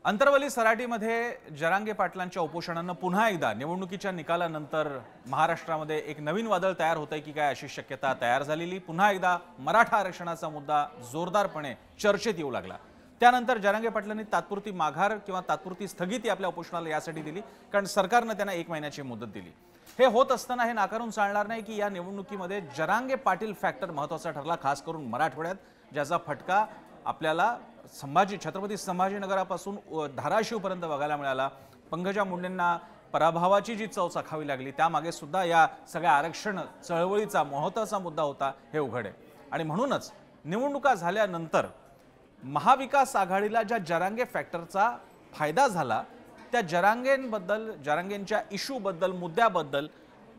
अंतरवली सराटीमध्ये जरांगे पाटलांच्या उपोषणानं पुन्हा एकदा निवडणुकीच्या निकालानंतर महाराष्ट्रामध्ये एक नवीन वादळ तयार होतंय की काय अशी शक्यता तयार झालेली। पुन्हा एकदा मराठा आरक्षणाचा मुद्दा जोरदारपणे चर्चेत येऊ लागला। त्यानंतर जरांगे पाटलांनी तात्पुरती माघार किंवा तात्पुरती स्थगिती आपल्या उपोषणाला यासाठी दिली कारण सरकारने त्यांना 1 महिन्याची मुदत दिली। हे होत असताना हे नाकारून चालणार नाही की या निवडणुकीमध्ये जरांगे पाटील फॅक्टर महत्त्वाचा ठरला, खास करून मराठवाड्यात, ज्याचा फटका आपल्याला छत्रपती संभाजीनगरापासून धाराशिवपर्यंत बघायला मिळाला। पंकजा मुंडेंना पराभवाची जी चव चाखावी लागली त्यामागे सुद्धा या सगळ्या आरक्षण चळवळीचा महत्त्वाचा मुद्दा होता हे उघड आहे। आणि म्हणूनच निवडणुका झाल्यानंतर महाविकास आघाडीला ज्या जरांगे फॅक्टरचा फायदा झाला त्या जरांगेंच्या इश्यूबद्दल, मुद्द्याबद्दल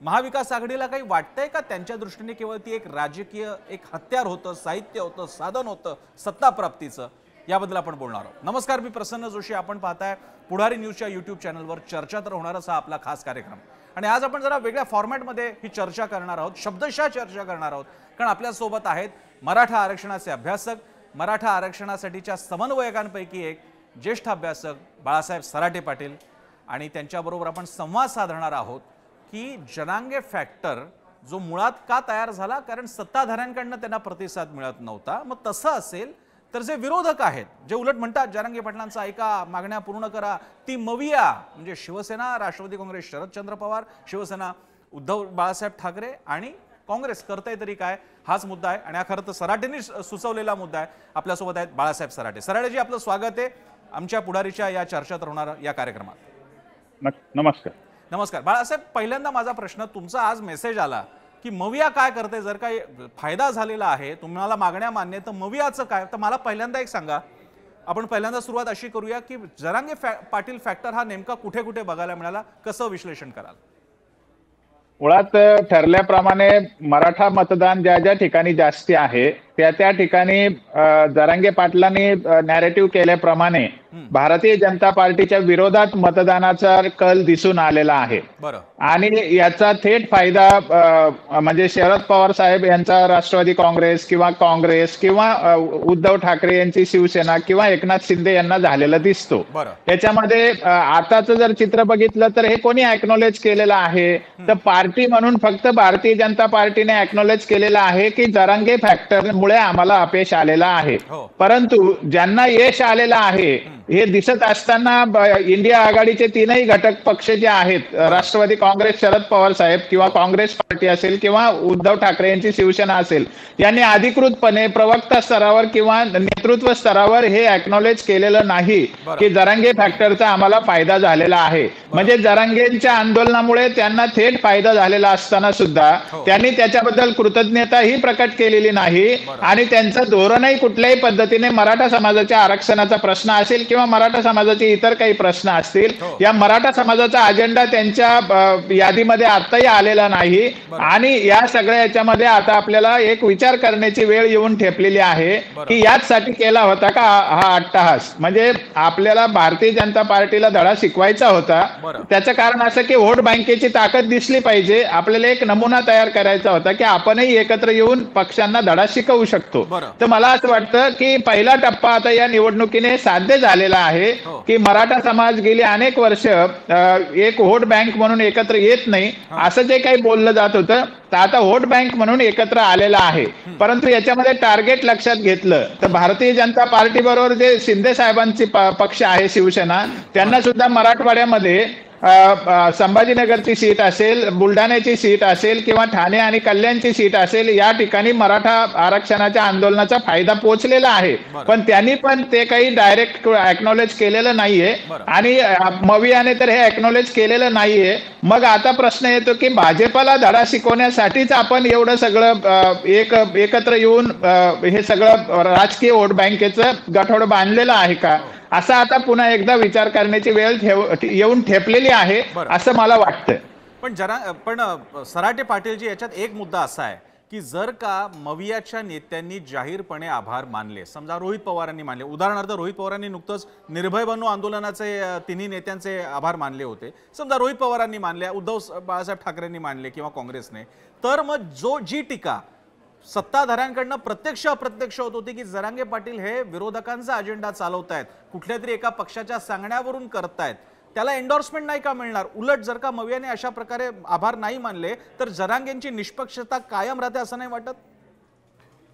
महाविकास आघाडीला काही वाटतंय का? त्यांच्या दृष्टीने केवळ ती एक राजकीय हत्यार होतं, साहित्य होतं, साधन होतं सत्ता प्राप्तीचं? याबद्दल आपण बोलणार आहोत। नमस्कार, मी प्रसन्न जोशी, आपण पाहताय पुढारी न्यूजच्या यूट्यूब चॅनलवर चर्चा तर होणारच हा आपला खास कार्यक्रम। आणि आज आपण जरा वेगळ्या फॉर्मॅटमध्ये ही चर्चा करणार आहोत, शब्दशः चर्चा करणार आहोत, कारण आपल्यासोबत आहेत मराठा आरक्षणाचे अभ्यासक, मराठा आरक्षणासाठीच्या समन्वयकांपैकी एक ज्येष्ठ अभ्यासक बाळासाहेब सराटे पाटील, आणि त्यांच्याबरोबर आपण संवाद साधणार आहोत की जरांगे फॅक्टर जो मुळात का तयार झाला, कारण सत्ताधाऱ्यांकडून त्यांना प्रतिसाद मिळत नव्हता। मग तसं असेल तर जे विरोधक आहेत, जे उलट म्हणतात जरांगे पाटलांचा ऐका, मागण्या पूर्ण करा, ती मविया म्हणजे शिवसेना, राष्ट्रवादी काँग्रेस शरदचंद्र पवार, शिवसेना उद्धव बाळासाहेब ठाकरे आणि काँग्रेस करतंय तरी काय, हाच मुद्दा आहे। आणि हा खरं तर सराटेंनी सुचवलेला मुद्दा आहे। आपल्यासोबत आहेत बाळासाहेब सराटे। सराटेजी, आपलं स्वागत आहे आमच्या पुढारीच्या या चर्चेत होणाऱ्या या कार्यक्रमात। नमस्कार। नमस्कार बाळासाहेब, पहिल्यांदा माझा प्रश्न, तुमचा आज मेसेज आला की मविया काय करते, जर काही फायदा झालेला आहे, तुम्हाला मागण्या मान्य, तर मवियाचं काय? तर मला पहिल्यांदा एक सांगा, आपण पहिल्यांदा सुरुवात अशी करूया की जरांगे पाटील फॅक्टर हा नेमका कुठे कुठे बघायला मिळाला, कसं विश्लेषण कराल? मुळात ठरल्याप्रमाणे मराठा मतदान ज्या ज्या ठिकाणी जास्ती आहे त्या ठिकाणी जरांगे पाटलांनी नॅरेटिव्ह केल्याप्रमाणे भारतीय जनता पार्टीच्या विरोधात मतदानाचा कल दिसून आलेला आहे। आणि याचा थेट फायदा म्हणजे शरद पवार साहेब यांचा राष्ट्रवादी काँग्रेस किंवा उद्धव ठाकरे यांची शिवसेना किंवा एकनाथ शिंदे यांना झालेला दिसतो। त्याच्यामध्ये आताचं जर चित्र बघितलं तर हे कोणी अॅक्नॉलेज केलेलं आहे, तर पार्टी म्हणून फक्त भारतीय जनता पार्टीने अॅक्नॉलेज केलेलं आहे की जरांगे फॅक्टर मुळे आम्हाला अपयश आलेला आहे। परंतु ज्यांना यश आलेलं आहे हे दिसत असताना इंडिया आघाडीचे तीनही घटक पक्ष जे आहेत, राष्ट्रवादी काँग्रेस, शरद पवार साहेब किंवा काँग्रेस पार्टी असेल किंवा उद्धव ठाकरे यांची शिवसेना असेल, यांनी अधिकृतपणे प्रवक्ता स्तरावर किंवा नेतृत्व स्तरावर हे अॅक्नॉलेज केलेलं नाही की जरांगे फॅक्टरचा आम्हाला फायदा झालेला आहे। म्हणजे जरांगेंच्या आंदोलनामुळे त्यांना थेट फायदा झालेला असताना सुद्धा त्यांनी त्याच्याबद्दल कृतज्ञताही प्रकट केलेली नाही आणि त्यांचं धोरणही कुठल्याही पद्धतीने मराठा समाजाच्या आरक्षणाचा प्रश्न असेल किंवा मराठा समाजाचे इतर काही प्रश्न असतील, या मराठा समाजाचा अजेंडा त्यांच्या यादीमध्ये आताही आलेला नाही। आणि या सगळ्या याच्यामध्ये आता आपल्याला एक विचार करण्याची वेळ येऊन ठेपलेली आहे की याचसाठी केला होता का हा अट्टहास? म्हणजे आपल्याला भारतीय जनता पार्टीला धडा शिकवायचा होता। त्याचं कारण असं की व्होट बँकेची ताकद दिसली पाहिजे, आपल्याला एक नमुना तयार करायचा होता की आपणही एकत्र येऊन पक्षांना धडा शिकवू शकतो। तर मला असं वाटतं की पहिला टप्पा आता या निवडणुकीने साध्य झालेला आहे की मराठा समाज गेली अनेक वर्ष एक व्होट बँक म्हणून एकत्र येत नाही असं जे काही बोललं जात होतं, तर आता व्होट बँक म्हणून एकत्र आलेला आहे। परंतु याच्यामध्ये टार्गेट लक्षात घेतलं तर भारतीय जनता पार्टी बरोबर जे शिंदे साहेबांची पक्ष आहे, शिवसेना, त्यांना सुद्धा मराठवाड्यामध्ये संभाजीनगरची सीट असेल, बुलढाण्याची सीट असेल किंवा ठाणे आणि कल्याणची सीट असेल, या ठिकाणी मराठा आरक्षणाच्या आंदोलनाचा फायदा पोहोचलेला आहे। पण त्यांनी पण ते काही डायरेक्ट अॅक्नॉलेज केलेलं नाहीये आणि मवियाने तर हे अॅक्नॉलेज केलेलं नाहीये। मग आता प्रश्न येतो की भाजपला धडा शिकवण्यासाठीच आपण एवढं सगळं एकत्र येऊन हे सगळं राजकीय व्होट बँकेचं गठोड बांधलेलं आहे का, असा आता पुन्हा एकदा विचार करण्याची वेळ येऊन ठेपलेली आहे असं मला वाटतं। पण सराटे पाटीलजी, याच्यात एक मुद्दा असा आहे की जर का मवियाच्या नेत्यांनी जाहीरपणे आभार मानले, समजा रोहित पवारांनी मानले, उदाहरणार्थ रोहित पवारांनी नुकतंच निर्भय बनो आंदोलनाचे तिन्ही नेत्यांचे आभार मानले होते, समजा रोहित पवारांनी मानले, उद्धव बाळासाहेब ठाकरेंनी मानले किंवा काँग्रेसने, तर मग जी टीका सत्ताधाऱ्यांकडनं प्रत्यक्ष अप्रत्यक्ष होत होती की जरांगे पाटील हे विरोधकांचा अजेंडा चालवतायत, कुठल्या तरी एका पक्षाच्या सांगण्यावरून करतायत, त्याला एंडोर्समेंट नाही का मिळणार? उलट जर का मवियाने अशा प्रकारे आभार नाही मानले तर जरांगेंची निष्पक्षता कायम राहते असं नाही वाटत?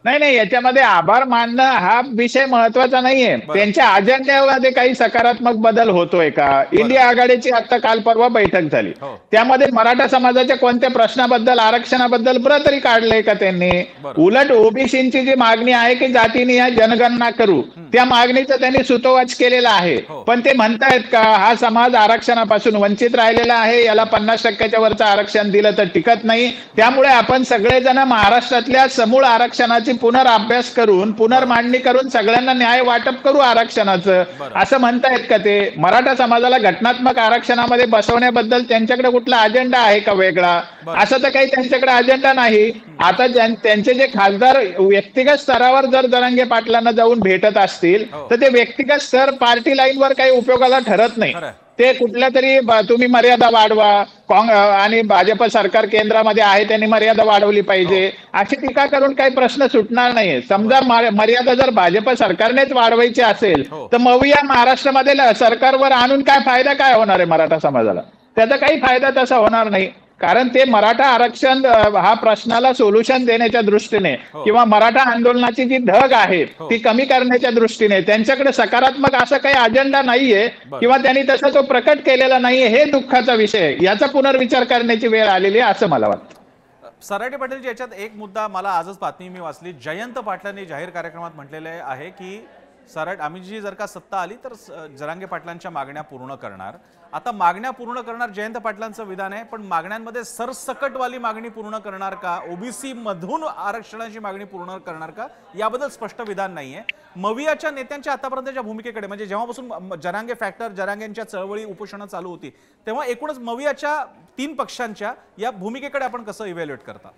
नाही, याच्यामध्ये आभार मानणं हा विषय महत्वाचा नाहीये. त्यांच्या अजेंड्यामध्ये काही सकारात्मक बदल होतोय का? इंडिया आघाडीची आता काल परवा बैठक झाली, त्यामध्ये मराठा समाजाच्या कोणत्या प्रश्नाबद्दल, आरक्षणाबद्दल बरं तरी काढलंय का त्यांनी? उलट ओबीसीची जी मागणी आहे की जातीनिहाय जनगणना करू, त्या मागणीचं त्यांनी सुतोवाच केलेला आहे. पण ते म्हणतायत का हा समाज आरक्षणापासून वंचित राहिलेला आहे, याला 50% वरचं आरक्षण दिलं तर टिकत नाही, त्यामुळे आपण सगळेजण महाराष्ट्रातल्या समूळ आरक्षणाची पुनर्अभ्यास करून पुनर्मांडणी करून सगळ्यांना न्याय वाटप करू आरक्षणाचं, असं म्हणतायत का ते? मराठा समाजाला घटनात्मक आरक्षणामध्ये बसवण्याबद्दल त्यांच्याकडे कुठला अजेंडा आहे का वेगळा? असं तर काही त्यांच्याकडे अजेंडा नाही. आता त्यांचे जे खासदार व्यक्तिगत स्तरावर जर जरांगे पाटलांना जाऊन भेटत असतील तर ते व्यक्तिगत स्तर पार्टी लाईनवर काही उपयोगाला ठरत नाही. ते कुठल्या तरी तुम्ही मर्यादा वाढवा, आणि भाजप सरकार केंद्रामध्ये आहे त्यांनी मर्यादा वाढवली पाहिजे अशी टीका करून काही प्रश्न सुटणार नाही. समजा मर्यादा जर भाजप सरकारनेच वाढवायची असेल तर मविया महाराष्ट्रामध्ये सरकारवर आणून काय फायदा काय होणार आहे मराठा समाजाला? त्याचा काही फायदा तसा होणार नाही. कारण ते मराठा आरक्षण हा प्रश्नाला सोल्युशन देण्याच्या दृष्टीने किंवा मराठा आंदोलनाची जी धग आहे ती कमी करण्याच्या दृष्टीने त्यांच्याकडे सकारात्मक असा काही अजेंडा नाहीये किंवा त्यांनी तसा तो प्रकट केलेला नाहीये. हे दुःखाचा विषय आहे. याचा पुनर्विचार करण्याची वेळ आलेली आहे असं मला वाटतं. सराटे पाटील, याच्यात एक मुद्दा मला आजच बातमी मी वाचली, जयंत पाटलांनी जाहीर कार्यक्रमात म्हटलेले आहे की आम्ही जी जर का सत्ता आली तर जरांगे पाटलांच्या मागण्या पूर्ण करणार. आता मागण्या पूर्ण करणार जयंत पाटलांचं विधान आहे, पण मागण्यांमध्ये सरसकटवाली मागणी पूर्ण करणार का, ओबीसी मधून आरक्षणाची मागणी पूर्ण करणार का, याबद्दल स्पष्ट विधान नाहीये. मवियाच्या नेत्यांच्या आतापर्यंतच्या भूमिकेकडे, म्हणजे जेव्हापासून जरांगे फॅक्टर, जरांगेंच्या चळवळी उपोषणं चालू होती तेव्हा एकूणच मवियाच्या 3 पक्षांच्या या भूमिकेकडे आपण कसं इव्हॅल्युएट करता?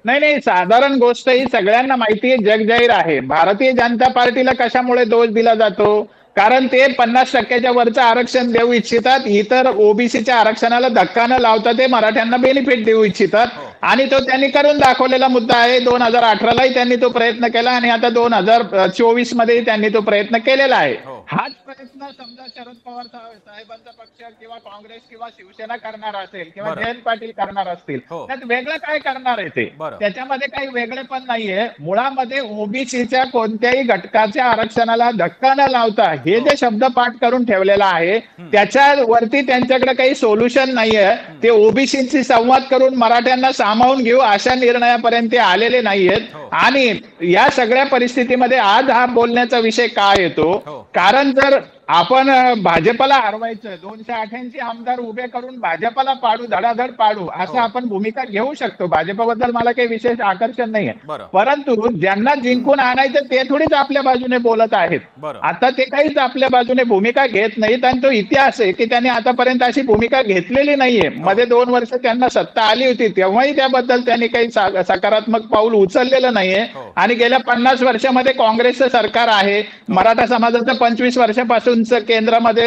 नाही, साधारण गोष्ट ही सगळ्यांना माहिती आहे, जगजाहीर आहे. भारतीय जनता पार्टीला कशामुळे दोष दिला जातो? कारण ते 50% वरचं आरक्षण देऊ इच्छितात, इतर ओबीसीच्या आरक्षणाला धक्का न लावता ते मराठ्यांना बेनिफिट देऊ इच्छितात आणि तो त्यांनी करून दाखवलेला मुद्दा आहे. 2018लाही त्यांनी तो प्रयत्न केला आणि आता 2024 मध्ये त्यांनी तो प्रयत्न केलेला आहे. हाच प्रयत्न समजा शरद पवार साहेबांचा पक्ष किंवा काँग्रेस किंवा शिवसेना करणार असेल किंवा जयंत पाटील करणार असतील तर वेगळं काय करणार आहे ते? त्याच्यामध्ये काही वेगळे पण नाहीये. मुळामध्ये ओबीसीच्या कोणत्याही घटकाच्या आरक्षणाला धक्का न लावता हे जे शब्द पाठ करून ठेवलेला आहे त्याच्यावरती त्यांच्याकडे काही सोल्युशन नाहीये. ते ओबीसीशी संवाद करून मराठ्यांना सामावून घेऊ अशा निर्णयापर्यंत ते आलेले नाहीयेत. आणि या सगळ्या परिस्थितीमध्ये आज हा बोलण्याचा विषय का येतो? कारण जर आपण भाजपला हरवायचं, 288 आमदार उभे करून भाजपला पाडू, धडाधड पाडू असं आपण भूमिका घेऊ शकतो. भाजपबद्दल मला काही विशेष आकर्षण नाहीये, परंतु ज्यांना जिंकून आणायचं ते थोडीच आपल्या बाजूने बोलत आहेत. आता ते काहीच आपल्या बाजूने भूमिका घेत नाहीत आणि तो इतिहास आहे की त्यांनी आतापर्यंत अशी भूमिका घेतलेली नाहीये. मध्ये 2 वर्ष त्यांना सत्ता आली होती तेव्हाही त्याबद्दल त्यांनी काही सकारात्मक पाऊल उचललेलं नाहीये. आणि गेल्या 50 वर्षामध्ये काँग्रेसचं सरकार आहे. मराठा समाजाचं 25 वर्षापासून केंद्रामध्ये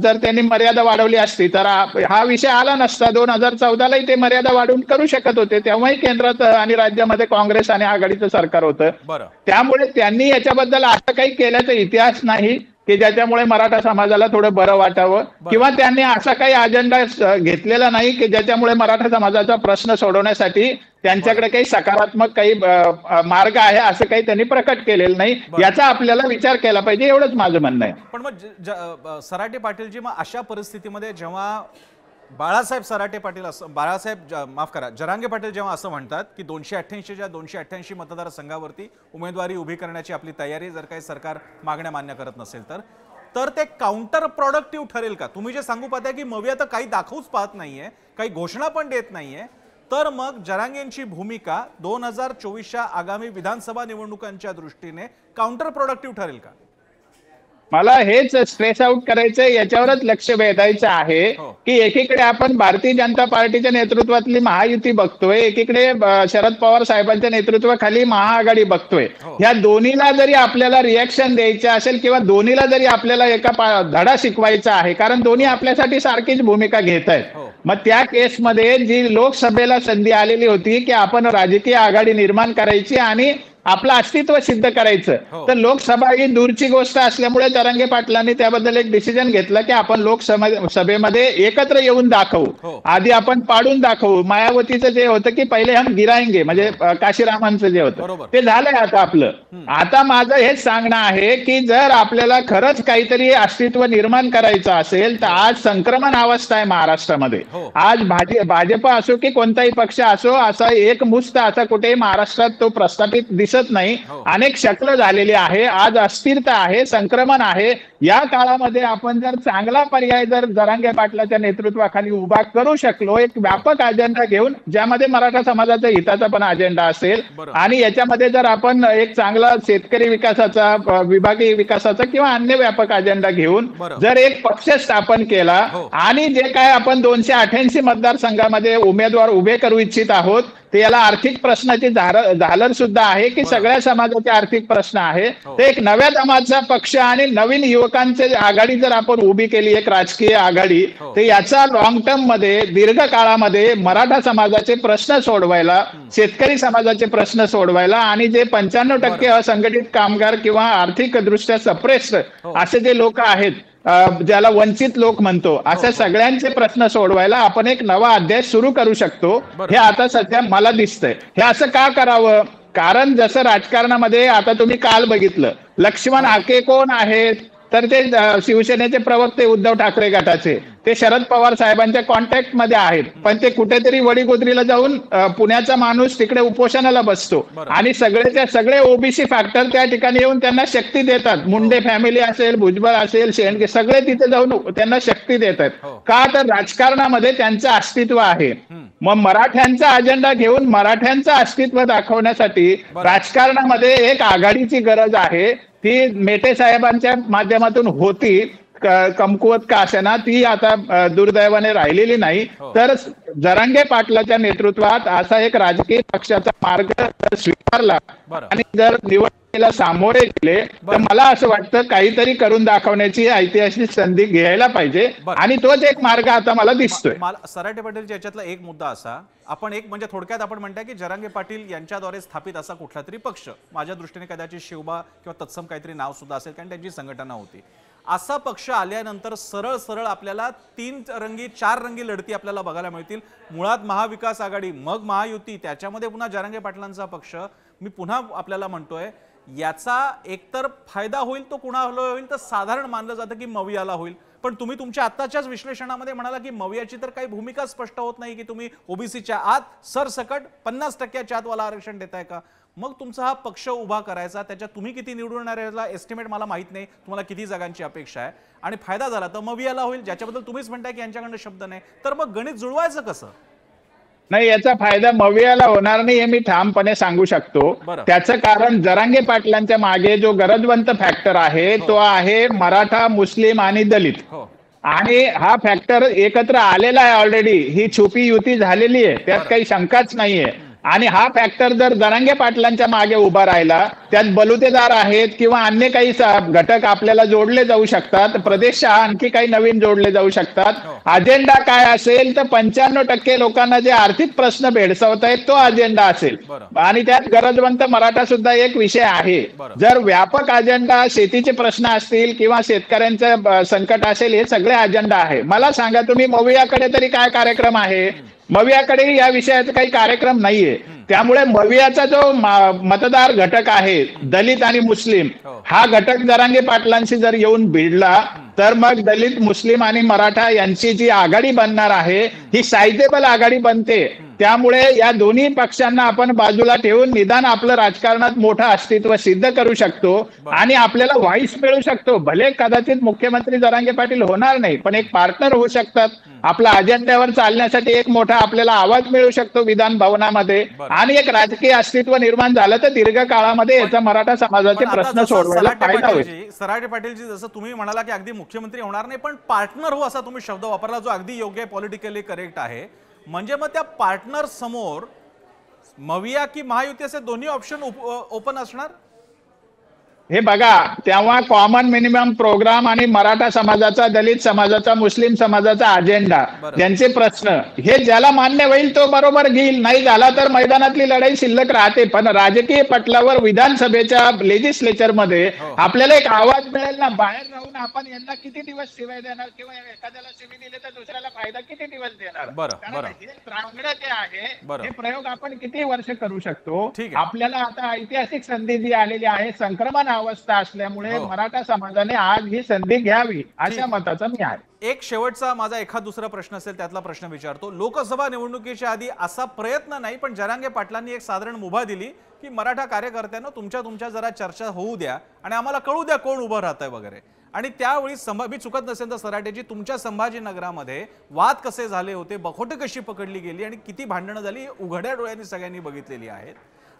जर त्यांनी मर्यादा वाढवली असती तर हा विषय आला नसता. 2014लाही ते मर्यादा वाढवून करू शकत होते, तेव्हाही केंद्रात आणि राज्यामध्ये काँग्रेस आणि आघाडीचं सरकार होतं. त्यामुळे त्यांनी याच्याबद्दल असं काही केल्याचा इतिहास नाही की ज्याच्यामुळे मराठा समाजाला थोडं बरं वाटावं किंवा त्यांनी असा काही अजेंडा घेतलेला नाही की ज्याच्यामुळे मराठा समाजाचा प्रश्न सोडवण्यासाठी त्यांच्याकडे काही सकारात्मक काही मार्ग आहे असं काही त्यांनी प्रकट केलेलं नाही. याचा आपल्याला विचार केला पाहिजे, एवढंच माझं म्हणणं आहे. पण मग सराटे पाटीलजी, मग अशा परिस्थितीमध्ये जेव्हा बाळासाहेब सराटे पाटील जरांगे पाटील जेव्हा असं म्हणतात की 288 मतदारसंघावरती उमेदवारी उभी करण्याची आपली तयारी, जर काही सरकार मागण्या मान्य करत नसेल तर ते काउंटर प्रोडक्टिव्ह ठरेल का? तुम्ही जे सांगू पाहताय की मविया तर काही दाखवूच पाहत नाहीये, काही घोषणा पण देत नाहीये, तर मग जरांगेंची भूमिका 2024च्या आगामी विधानसभा निवडणुकांच्या दृष्टीने काउंटर प्रोडक्टिव्ह ठरेल का? मला हेच स्ट्रेस आउट करायचंय, याच्यावरच लक्ष वेधायचं आहे की एकीकडे आपण भारतीय जनता पार्टीच्या नेतृत्वातली महायुती बघतोय, एकीकडे शरद पवार साहेबांच्या नेतृत्वाखाली महाआघाडी बघतोय. ह्या दोन्हीला जरी आपल्याला रिॲक्शन द्यायचं असेल किंवा दोन्हीला जरी आपल्याला एका धडा शिकवायचा आहे, कारण दोन्ही आपल्यासाठी सारखीच भूमिका घेत आहेत. मग त्या केसमध्ये जी लोकसभेला संधी आलेली होती की आपण राजकीय आघाडी निर्माण करायची आणि आपलं अस्तित्व सिद्ध करायचं, हो. तर लोकसभा ही दूरची गोष्ट असल्यामुळे जरांगे पाटलांनी त्याबद्दल एक डिसिजन घेतलं की आपण लोकसभेमध्ये एकत्र येऊन दाखवू. हो. आधी आपण पाडून दाखवू. मायावतीचं जे होतं की पहिले हम गिराएंगे, म्हणजे काशीरामांचं जे होतं बरोबर. ते झालंय आता आपलं. आता माझं हेच सांगणं आहे की जर आपल्याला खरंच काहीतरी अस्तित्व निर्माण करायचं असेल तर आज संक्रमण अवस्था आहे महाराष्ट्रामध्ये. हो. आज भाजप असो की कोणताही पक्ष असो, असा एक मुस्त असा कुठेही महाराष्ट्रात तो प्रस्थापित दिसत नाही. हो. अनेक शक्ल झालेली आहे. आज अस्थिरता आहे, संक्रमण आहे. या काळामध्ये आपण जर चांगला पर्याय जर जरांगे पाटलाच्या नेतृत्वाखाली उभा करू शकलो, एक व्यापक अजेंडा घेऊन ज्यामध्ये मराठा समाजाच्या हिताचा पण अजेंडा असेल बरोबर. आणि याच्यामध्ये जर आपण एक चांगला शेतकरी विकासाचा, विभागीय विकासाचा किंवा अन्य व्यापक अजेंडा घेऊन बरोबर. जर एक पक्ष स्थापन केला हो. आणि जे काय आपण 288 मतदारसंघामध्ये उमेदवार उभे करू इच्छित आहोत ते याला आर्थिक प्रश्नाची झालर सुद्धा आहे की बरोबर. सगळ्या समाजाचे आर्थिक प्रश्न आहे. हो. ते एक नव्या दमाचा पक्ष आणि नवीन युवकांचे आघाडी जर आपण उभी केली, एक राजकीय आघाडी, हो. तर याचा लॉंग टर्म मध्ये, दीर्घ काळामध्ये मराठा समाजाचे प्रश्न सोडवायला, शेतकरी समाजाचे प्रश्न सोडवायला आणि जे 95% असंघटित कामगार किंवा आर्थिक दृष्ट्या सप्रेस्ड हो. असे जे लोक आहेत, ज्याला वंचित लोक म्हणतो, अशा सगळ्यांचे प्रश्न सोडवायला आपण एक नवा अध्याय सुरू करू शकतो. बरं. हे आता सध्या मला दिसतंय. हे असं का करावं? कारण जसं राजकारणामध्ये आता तुम्ही काल बघितलं, लक्ष्मण हाके कोण आहेत? तर ते शिवसेनेचे प्रवक्ते उद्धव ठाकरे गटाचे, ते शरद पवार साहेबांच्या कॉन्टॅक्ट मध्ये आहेत. पण ते कुठेतरी वडीगोद्रीला जाऊन पुण्याचा माणूस तिकडे उपोषणाला बसतो बरं. आणि सगळेच्या सगळे ओबीसी फॅक्टर त्या ठिकाणी येऊन त्यांना शक्ती देतात. मुंडे फॅमिली असेल, भुजबळ असेल, शेंडगे, सगळे तिथे जाऊन त्यांना शक्ती देतात. हो. का? तर राजकारणामध्ये त्यांचं अस्तित्व आहे. मग मराठ्यांचा अजेंडा घेऊन मराठ्यांचं अस्तित्व दाखवण्यासाठी बरं. राजकारणामध्ये एक आघाडीची गरज आहे. ती मेटे साहेबांच्या माध्यमातून होती, कमकुवत का असेना, ती आता दुर्दैवाने राहिलेली नाही. हो. तर जरांगे पाटलाच्या नेतृत्वात असा एक राजकीय पक्षाचा मार्ग जर स्वीकारला बरं. आणि जर निवडणुकीला सामोरे गेले तर बरं. मला असं वाटतं काहीतरी करून दाखवण्याची ऐतिहासिक संधी घ्यायला पाहिजे बरं. आणि तोच एक मार्ग आता मला दिसतोय. मला सराटे पाटीलच्या याच्यातला एक मुद्दा असा, आपण एक म्हणजे थोडक्यात आपण म्हणताय की जरांगे पाटील यांच्याद्वारे स्थापित असा कुठला तरी पक्ष, माझ्या दृष्टीने कदाचित शिवबा किंवा तत्सम काहीतरी नाव सुद्धा असेल कारण त्यांची संघटना होती, असा पक्ष आल्यानंतर सरळ सरळ आपल्याला 3 रंगी 4 रंगी लढती आपल्याला बघायला मिळतील. मुळात महाविकास आघाडी, मग महायुती, त्याच्यामध्ये पुन्हा जरांगे पाटलांचा पक्ष. मी पुन्हा आपल्याला म्हणतोय याचा एकतर फायदा होईल तो कुणाला होईल, तर साधारण मानलं जातं की मवियाला होईल. पण तुम्ही तुमच्या आत्ताच्याच विश्लेषणामध्ये म्हणाला की मवियाची तर काही भूमिका स्पष्ट होत नाही की तुम्ही ओबीसीच्या आत सरसकट 50% आत वाला आरक्षण देताय का? मग तुमचा हा पक्ष उभा करायचा, त्याच्यात तुम्ही किती निवडून येणार याचा एस्टिमेट मला माहित नाही, तुम्हाला किती जागांची अपेक्षा आहे, आणि फायदा झाला तर मवियाला होईल, ज्याच्याबद्दल तुम्हीच म्हणताय की यांच्याकडे शब्द नाही, तर मग गणित जुळवायचं कसं? नाही, याचा फायदा मवियाला होणार नाही हे मी ठामपणे सांगू शकतो. बरं. त्याचं कारण जरांगे पाटलांच्या मागे जो गरजवंत फॅक्टर आहे तो आहे मराठा, मुस्लिम आणि दलित. हो. आणि हा फॅक्टर एकत्र आलेला आहे ऑलरेडी. ही छुपी युती झालेली आहे, त्यात काही शंकाच नाहीये. आणि हा फॅक्टर जर जरांगे पाटलांच्या मागे उभा राहिला, त्यात बलुतेदार आहेत किंवा अन्य काही घटक आपल्याला जोडले जाऊ शकतात, प्रदेश आणखी काही नवीन जोडले जाऊ शकतात. अजेंडा काय असेल तर 95% लोकांना जे आर्थिक प्रश्न भेडसावतायत तो अजेंडा असेल. बरं. आणि त्यात गरजवंत मराठा सुद्धा एक विषय आहे. बरं. जर व्यापक अजेंडा, शेतीचे प्रश्न असतील किंवा शेतकऱ्यांचं संकट असेल, हे सगळे अजेंडा आहे. मला सांगा तुम्ही मवियाकडे तरी काय कार्यक्रम आहे? मवियाकडे या विषयाचा काही कार्यक्रम नाहीये. त्यामुळे मवियाचा जो मतदार घटक आहे, दलित आणि मुस्लिम, हा घटक जरांगे पाटलांशी जर येऊन भिडला तर मग दलित, मुस्लिम आणि मराठा यांची जी आघाडी बनणार आहे ही सायझेबल आघाडी बनते. त्यामुळे या दोन्ही पक्षांना आपण बाजूला ठेवून निदान आपलं राजकारणात मोठं अस्तित्व सिद्ध करू शकतो आणि आपल्याला व्हॉइस मिळू शकतो. भले कदाचित मुख्यमंत्री जरांगे पाटील होणार नाही, पण एक पार्टनर होऊ शकतात. आपल्या अजेंड्यावर चालण्यासाठी एक मोठा आपल्याला आवाज मिळू शकतो विधान भवनामध्ये, आणि एक राजकीय अस्तित्व निर्माण झालं तर दीर्घ काळामध्ये याचा मराठा समाजाचे प्रश्न सोडवायला फायदा होईल. सराटे पाटीलजी, जसं तुम्ही म्हणाला की अगदी मुख्यमंत्री होणार नाही पण पार्टनर हो असा तुम्ही शब्द वापरला, जो अगदी योग्य आहे, पॉलिटिकली करेक्ट आहे. म्हणजे मग त्या पार्टनर समोर मविया की महायुती असे दोन्ही ऑप्शन ओपन असणार? हे बघा, तेव्हा कॉमन मिनिमम प्रोग्राम आणि मराठा समाजाचा, दलित समाजाचा, मुस्लिम समाजाचा अजेंडा, बरं. त्यांचे प्रश्न, हे ज्याला मान्य होईल तो बरोबर घेईल, नाही झाला तर मैदानातली लढाई शिल्लक राहते. पण राजकीय पटलावर विधानसभेच्या लेजिस्लेचर मध्ये हो. आपल्याला एक आवाज मिळेल ना. बाहेर राहून आपण यांना किती दिवस शिवाय देणार, किंवा एखाद्याला शिवी दिले तर दुसऱ्याला फायदा किती दिवस देणार. बरं, कारण बरं. हे त्रांगडं जे आहे, बरं. हे प्रयोग आपण किती वर्ष करू शकतो. ठीक आहे. आपल्याला आता ऐतिहासिक संधी जी आलेली आहे, संक्रमण अवस्था असल्यामुळे हो. मराठा समाजाने आज ही संधी घ्यावी अशा मताचा मी आहे. एक शेवटचा माझा एखाद दुसरा प्रश्न असेल त्यातला प्रश्न विचारतो. लोकसभा निवडणुकीच्या आधी असा प्रयत्न नाही, पण जरांगे पाटलांनी एक साधारण मुभा दिली की मराठा कार्यकर्त्यांना तुमच्या जरा चर्चा होऊ द्या आणि आम्हाला कळू द्या कोण उभं राहतंय वगैरे. आणि त्यावेळी मी चुकत नसेल तर सराटेजी, तुमच्या संभाजीनगरामध्ये वाद कसे झाले होते, बखोटे कशी पकडली गेली आणि किती भांडणं झाली उघड्या डोळ्यांनी सगळ्यांनी बघितलेली आहेत.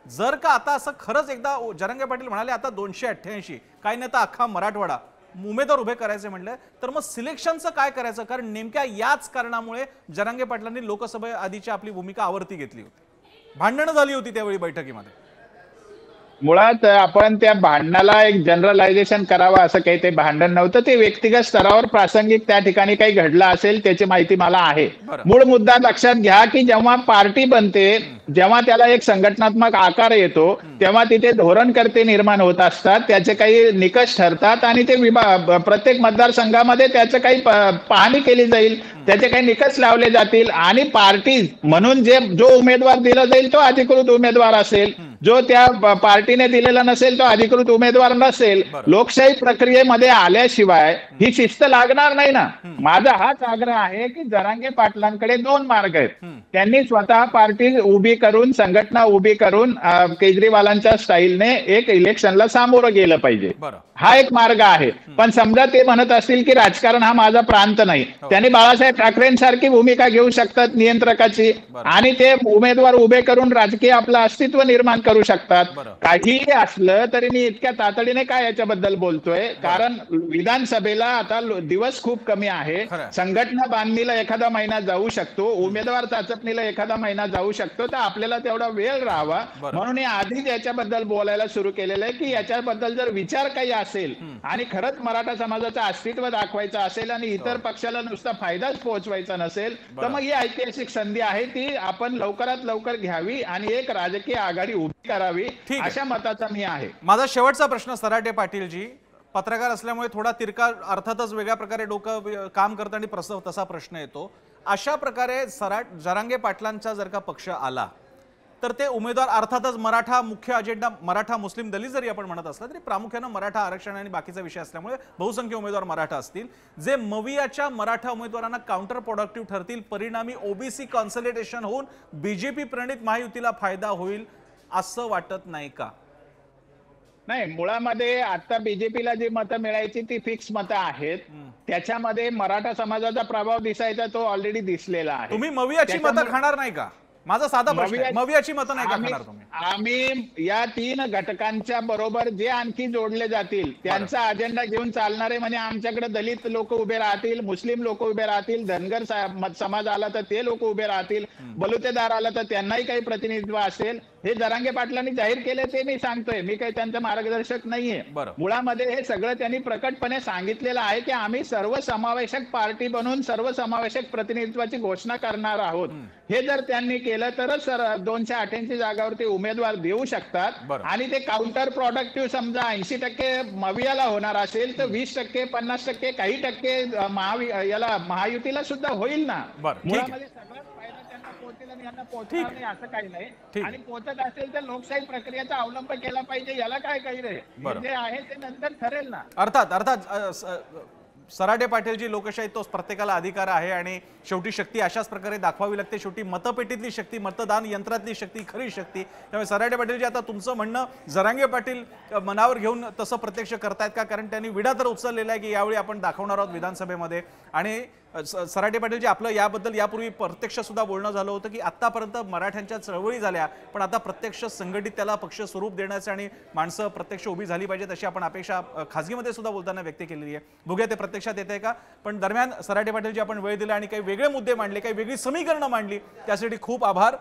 जर का आता असं खरंच एकदा जरांगे पाटील म्हणाले आता 288 काही नाही तर अख्खा मराठवाडा उमेदवार उभे करायचे म्हटलं, तर मग सिलेक्शनचं काय करायचं? कारण नेमक्या याच कारणामुळे जरांगे पाटलांनी लोकसभे आधीची आपली भूमिका आवर्ती घेतली होती, भांडणं झाली होती त्यावेळी बैठकीमध्ये. मुळात आपण त्या भांडणाला एक जनरलायझेशन करावं असं काही ते भांडण नव्हतं. ते व्यक्तिगत स्तरावर प्रासंगिक त्या ठिकाणी काही घडलं असेल त्याची माहिती मला आहे. बरं. मूळ मुद्दा लक्षात घ्या की जेव्हा पार्टी बनते, जेव्हा त्याला एक संघटनात्मक आकार येतो, तेव्हा तिथे धोरणकर्ते निर्माण होत असतात, त्याचे काही निकष ठरतात आणि ते प्रत्येक मतदारसंघामध्ये त्याचं काही पाहणी केली जाईल, त्याचे काही निकष लावले जातील आणि पार्टी म्हणून जो उमेदवार दिला जाईल तो अधिकृत उमेदवार असेल, जो त्या पार्टीने दिलेला नसेल तो अधिकृत उमेदवार नसेल. लोकशाही प्रक्रियेमध्ये आल्याशिवाय ही शिस्त लागणार नाही ना. माझा हाच आग्रह आहे की जरांगे पाटलांकडे 2 मार्ग आहेत. त्यांनी स्वतः पार्टी उभी करून, संघटना उभी करून केजरीवालांच्या स्टाईलने एक इलेक्शनला सामोरं गेलं पाहिजे. हा एक मार्ग आहे. पण समजा ते म्हणत असतील की राजकारण हा माझा प्रांत नाही, त्यांनी बाळासाहेब ठाकरेंसारखी भूमिका घेऊ शकतात नियंत्रकाची आणि ते उमेदवार उभे करून राजकीय आपलं अस्तित्व निर्माण करू शकतात. काहीही असलं तरी मी इतक्या तातडीने काय याच्याबद्दल बोलतोय, कारण विधानसभेला आता दिवस खूप कमी आहे. संघटना बांधणीला एखादा महिना जाऊ शकतो, उमेदवार चाचपणीला एखादा महिना जाऊ शकतो, तर आपल्याला तेवढा वेळ राहावा म्हणून आधीच याच्याबद्दल बोलायला सुरू केलेलं आहे की याच्याबद्दल जर विचार काही असेल आणि खरंच मराठा समाजाचं अस्तित्व दाखवायचं असेल आणि इतर पक्षाला नुसता फायदाच पोहोचवायचा नसेल, तर मग ही ऐतिहासिक संधी आहे, ती आपण लवकरात लवकर घ्यावी आणि एक राजकीय आघाडी उभी करावी अशा मताचा मी आहे. माझा शेवटचा प्रश्न सराटे पाटीलजी, पत्रकार असल्यामुळे थोडा तिरका अर्थातच वेगळ्या प्रकारे डोकं काम करतं आणि तसा प्रश्न येतो. अशा प्रकारे जरांगे पाटलांचा जर का पक्ष आला तर ते उमेदवार अर्थातच मराठा मुख्य अजेंडा, मराठा मुस्लिम दलित जरी आपण म्हणत असला तरी प्रामुख्याने मराठा आरक्षण आणि बाकीचा विषय असल्यामुळे बहुसंख्य उमेदवार मराठा असतील, जे मवियाच्या मराठा उमेदवारांना काउंटर प्रोडक्टिव्ह ठरतील. परिणामी ओबीसी कॉन्सॉलिडेशन होऊन बीजेपी प्रणित महायुतीला फायदा होईल असं वाटत नाही का? नाही, मुळामध्ये आता बीजेपीला जी मतं मिळायची ती फिक्स मतं आहेत. त्याच्यामध्ये मराठा समाजाचा प्रभाव दिसायचा तो ऑलरेडी दिसलेला आहे. तुम्ही मवियाची मतं खाणार नाही का? माझा साधा प्रश्न आहे, मवियाची मतं नाही का खाणार तुम्ही? आम्ही या 3 घटकांच्या बरोबर जे आणखी जोडले जातील त्यांचा अजेंडा घेऊन चालणारे, म्हणजे आमच्याकडे दलित लोक उभे राहतील, मुस्लिम लोक उभे राहतील, धनगर समाज आला तर ते लोक उभे राहतील, बलुतेदार आला तर त्यांनाही काही प्रतिनिधित्व असेल. हे जरांगे पाटलांनी जाहीर केले ते मी सांगतोय, मी काही त्यांचा मार्गदर्शक नाहीये. मुळामध्ये हे सगळं त्यांनी प्रकटपणे सांगितलेलं आहे की आम्ही सर्वसमावेशक पार्टी बनून सर्वसमावेशक प्रतिनिधित्वाची घोषणा करणार आहोत. हे जर त्यांनी केलं तरच 288 जागावरती उमेदवार देऊ शकतात आणि ते काउंटर प्रोडक्टिव्ह समजा 80% मवियाला होणार असेल तर 20%, 50%, काही टक्के महायुतीला सुद्धा होईल ना. मुळामध्ये सगळ्यात फायदा त्यांना पोहोचेल आणि यांना पोहोचणार नाही असं काही नाही. आणि पोहोचत असेल तर लोकशाही प्रक्रियेचा अवलंब केला पाहिजे, याला काय काही रे, जे आहे ते नंतर ठरेल ना. अर्थात सराटे पाटीलजी, लोकशाही तो प्रत्येकाला अधिकार आहे आणि शेवटी शक्ती अशाच प्रकारे दाखवावी लागते. शेवटी मतपेटीतली शक्ती, मतदान यंत्रातली शक्ती खरी शक्ती. त्यामुळे सराटे पाटीलजी, आता तुमचं म्हणणं जरांगे पाटील मनावर घेऊन तसं प्रत्यक्ष करतायत का? कारण त्यांनी विडा तर उचललेला आहे की यावेळी आपण दाखवणार आहोत विधानसभेमध्ये. आणि सराटे पाटीलजी, आपलं याबद्दल यापूर्वी प्रत्यक्ष सुद्धा बोलणं झालं होतं की आतापर्यंत मराठ्यांच्या चळवळी झाल्या, पण आता प्रत्यक्ष संघटित त्याला पक्ष स्वरूप देण्याचं आणि माणसं प्रत्यक्ष उभी झाली पाहिजेत अशी आपण अपेक्षा खासगीमध्ये सुद्धा बोलताना व्यक्त केलेली आहे. बघूया ते प्रत्यक्षात येते का. पण दरम्यान सराटे पाटीलजी, आपण वेळ दिला आणि काही वेगळे मुद्दे मांडले, काही वेगळी समीकरणं मांडली, त्यासाठी खूप आभार.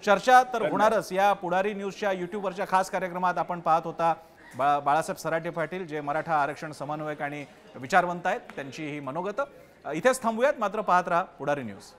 चर्चा तर होणारच. या पुढारी न्यूजच्या युट्यूबवरच्या खास कार्यक्रमात आपण पाहत होता बाळासाहेब सराटे पाटील, जे मराठा आरक्षण समन्वयक आणि विचारवंत आहेत, त्यांची ही मनोगत. इथेच थांबूयात, मात्र पाहत राहा पुढारी न्यूज.